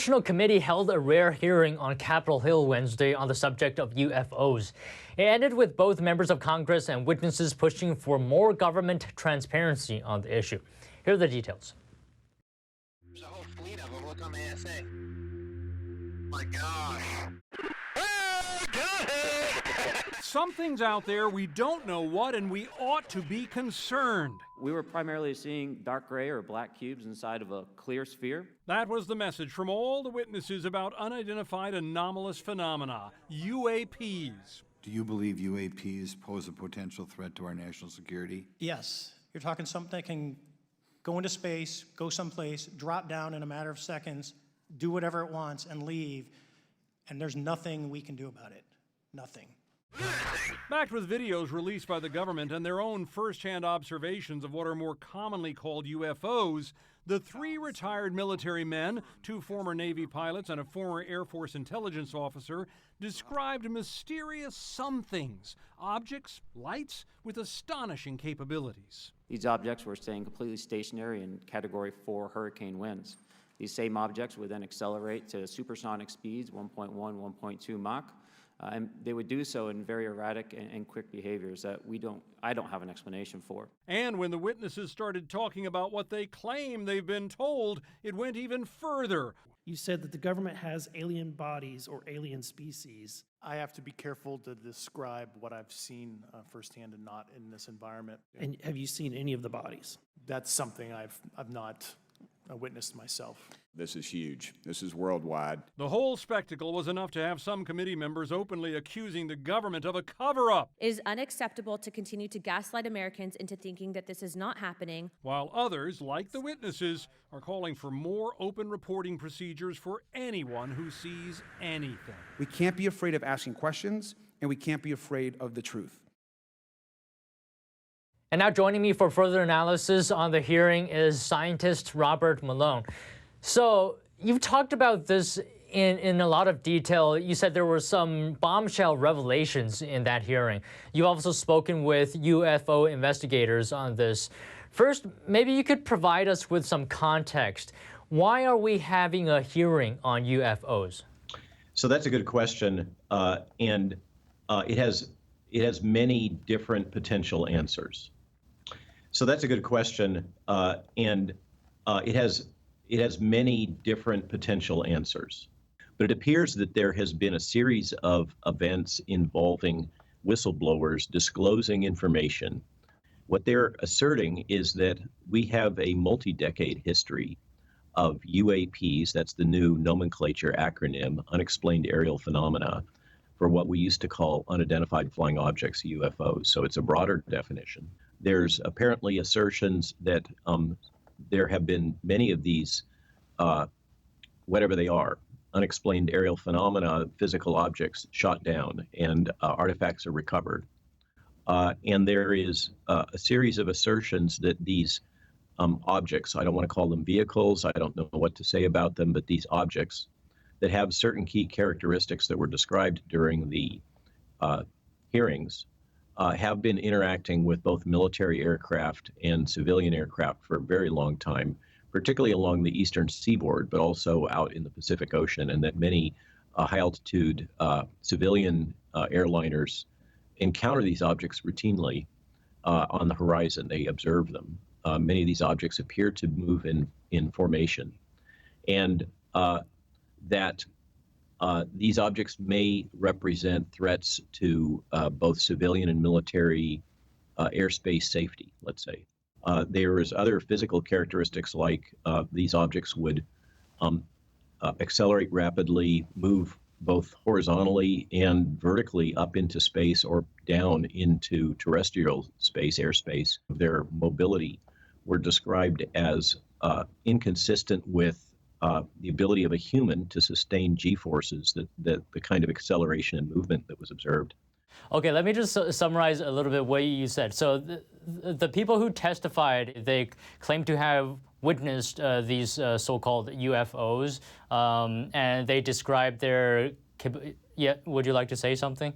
congressional committee held a rare hearing on Capitol Hill Wednesday on the subject of UFOs. It ended with both members of Congress and witnesses pushing for more government transparency on the issue. Here are the details. There's a whole fleet of them. Look on the ASA. My gosh. Something's out there, we don't know what, and we ought to be concerned. We were primarily seeing dark gray or black cubes inside of a clear sphere. That was the message from all the witnesses about unidentified anomalous phenomena, UAPs. Do you believe UAPs pose a potential threat to our national security? Yes. You're talking something that can go into space, go someplace, drop down in a matter of seconds, do whatever it wants, and leave, and there's nothing we can do about it. Nothing. Backed with videos released by the government and their own first-hand observations of what are more commonly called UFOs, the three retired military men, two former Navy pilots and a former Air Force intelligence officer, described mysterious somethings, objects, lights, with astonishing capabilities. These objects were staying completely stationary in Category 4 hurricane winds. These same objects would then accelerate to supersonic speeds, 1.1, 1.2 Mach, and they would do so in very erratic and quick behaviors that I don't have an explanation for. And when the witnesses started talking about what they claim they've been told, it went even further. You said that the government has alien bodies or alien species. I have to be careful to describe what I've seen firsthand and not in this environment. And have you seen any of the bodies? That's something I've not witnessed myself. This is huge. This is worldwide. The whole spectacle was enough to have some committee members openly accusing the government of a cover-up. It is unacceptable to continue to gaslight Americans into thinking that this is not happening. While others, like the witnesses, are calling for more open reporting procedures for anyone who sees anything. We can't be afraid of asking questions, and we can't be afraid of the truth. And now joining me for further analysis on the hearing is scientist Robert Malone. So you've talked about this in a lot of detail. You said there were some bombshell revelations in that hearing. You've also spoken with UFO investigators on this. First, maybe you could provide us with some context. Why are we having a hearing on UFOs? So that's a good question, and it has many different potential answers. So that's a good question, and it has many different potential answers. But it appears that there has been a series of events involving whistleblowers disclosing information. What they're asserting is that we have a multi-decade history of UAPs, that's the new nomenclature acronym, unexplained aerial phenomena, for what we used to call unidentified flying objects, UFOs. So it's a broader definition. There's apparently assertions that there have been many of these, whatever they are, unexplained aerial phenomena, physical objects shot down and artifacts are recovered. And there is a series of assertions that these objects, I don't want to call them vehicles, I don't know what to say about them, but these objects that have certain key characteristics that were described during the hearings have been interacting with both military aircraft and civilian aircraft for a very long time, particularly along the eastern seaboard, but also out in the Pacific Ocean, and that many high-altitude civilian airliners encounter these objects routinely on the horizon. They observe them. Many of these objects appear to move in formation, and that these objects may represent threats to both civilian and military airspace safety, let's say. There is other physical characteristics like these objects would accelerate rapidly, move both horizontally and vertically up into space or down into terrestrial space, airspace. Their mobility were described as inconsistent with the ability of a human to sustain G-forces, that the kind of acceleration and movement that was observed. Okay, let me just summarize a little bit what you said. So the people who testified, they claim to have witnessed these so-called UFOs, and they described their... Yeah, would you like to say something?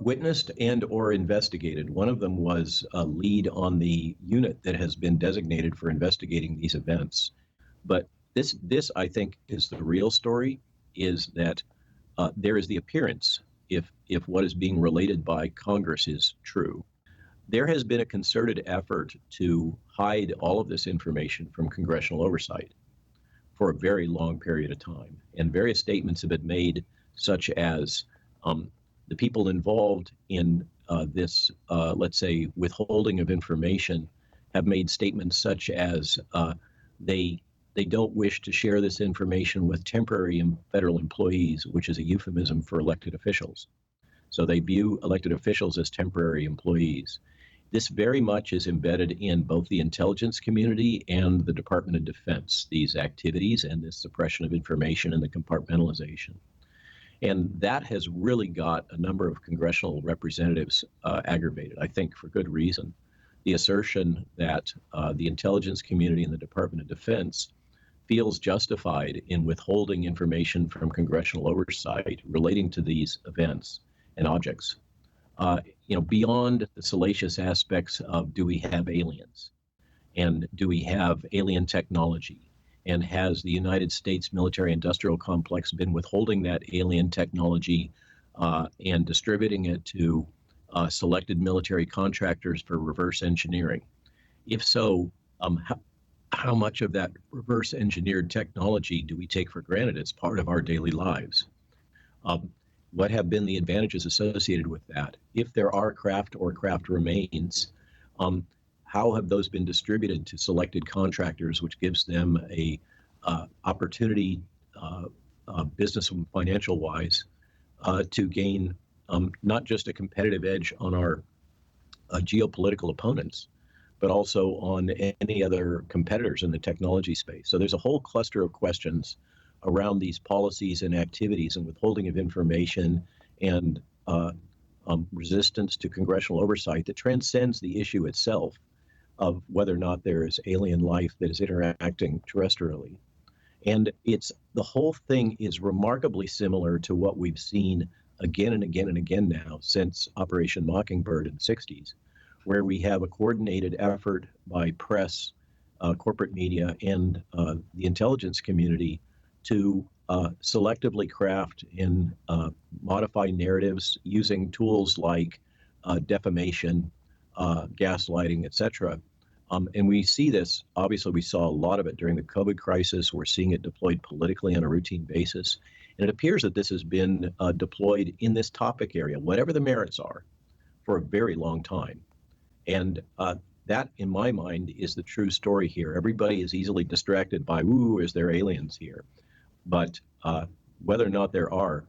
Witnessed and or investigated. One of them was a lead on the unit that has been designated for investigating these events. But this I think is the real story, is that there is the appearance, if what is being related by Congress is true, there has been a concerted effort to hide all of this information from congressional oversight for a very long period of time. And various statements have been made, such as the people involved in this, let's say, withholding of information, have made statements such as they don't wish to share this information with temporary federal employees, which is a euphemism for elected officials. So they view elected officials as temporary employees. This very much is embedded in both the intelligence community and the Department of Defense, these activities and this suppression of information and the compartmentalization. And that has really got a number of congressional representatives aggravated, I think for good reason. The assertion that the intelligence community and the Department of Defense feels justified in withholding information from congressional oversight relating to these events and objects, beyond the salacious aspects of, do we have aliens, and do we have alien technology, and has the United States military-industrial complex been withholding that alien technology and distributing it to selected military contractors for reverse engineering? If so, how much of that reverse engineered technology do we take for granted as part of our daily lives? What have been the advantages associated with that? If there are craft or craft remains, how have those been distributed to selected contractors, which gives them a opportunity, business and financial wise, to gain not just a competitive edge on our geopolitical opponents, but also on any other competitors in the technology space? So there's a whole cluster of questions around these policies and activities and withholding of information and resistance to congressional oversight that transcends the issue itself of whether or not there is alien life that is interacting terrestrially. And the whole thing is remarkably similar to what we've seen again and again and again now since Operation Mockingbird in the 60s, where we have a coordinated effort by press, corporate media, and the intelligence community to selectively craft and modify narratives using tools like defamation, gaslighting, etc. And we see this, obviously we saw a lot of it during the COVID crisis. We're seeing it deployed politically on a routine basis. And it appears that this has been deployed in this topic area, whatever the merits are, for a very long time. And that, in my mind, is the true story here. Everybody is easily distracted by, ooh, is there aliens here? But whether or not there are,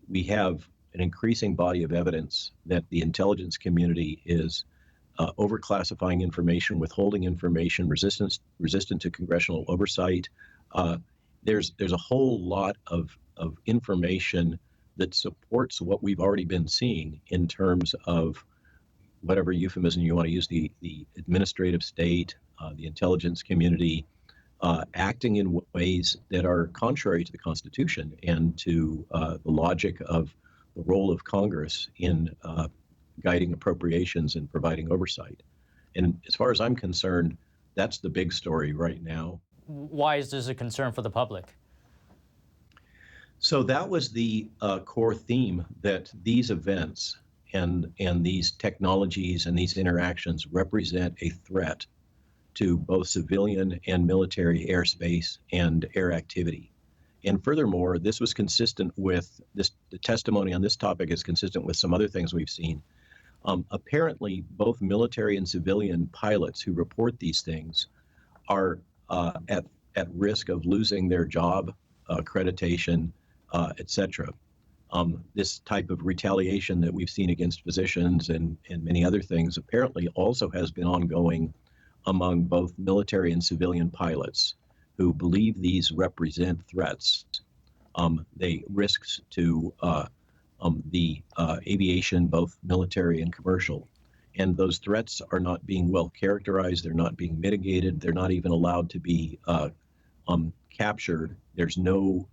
we have an increasing body of evidence that the intelligence community is overclassifying information, withholding information, resistant to congressional oversight. There's a whole lot of information that supports what we've already been seeing in terms of whatever euphemism you want to use, the administrative state, the intelligence community, acting in ways that are contrary to the Constitution and to the logic of the role of Congress in guiding appropriations and providing oversight. And as far as I'm concerned, that's the big story right now. Why is this a concern for the public? So that was the core theme, that these events and these technologies and these interactions represent a threat to both civilian and military airspace and air activity. And furthermore, this was consistent with the testimony on this topic is consistent with some other things we've seen. Apparently, both military and civilian pilots who report these things are at risk of losing their job, accreditation, etc. This type of retaliation that we've seen against physicians and many other things apparently also has been ongoing among both military and civilian pilots who believe these represent threats. They risks to the aviation, both military and commercial. And those threats are not being well characterized. They're not being mitigated. They're not even allowed to be captured. There's no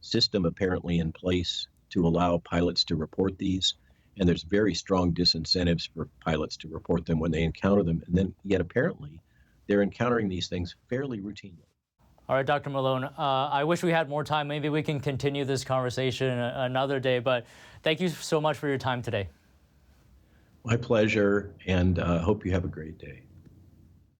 system apparently in place to allow pilots to report these. And there's very strong disincentives for pilots to report them when they encounter them. And then yet apparently they're encountering these things fairly routinely. All right, Dr. Malone, I wish we had more time. Maybe we can continue this conversation another day, but thank you so much for your time today. My pleasure, and hope you have a great day.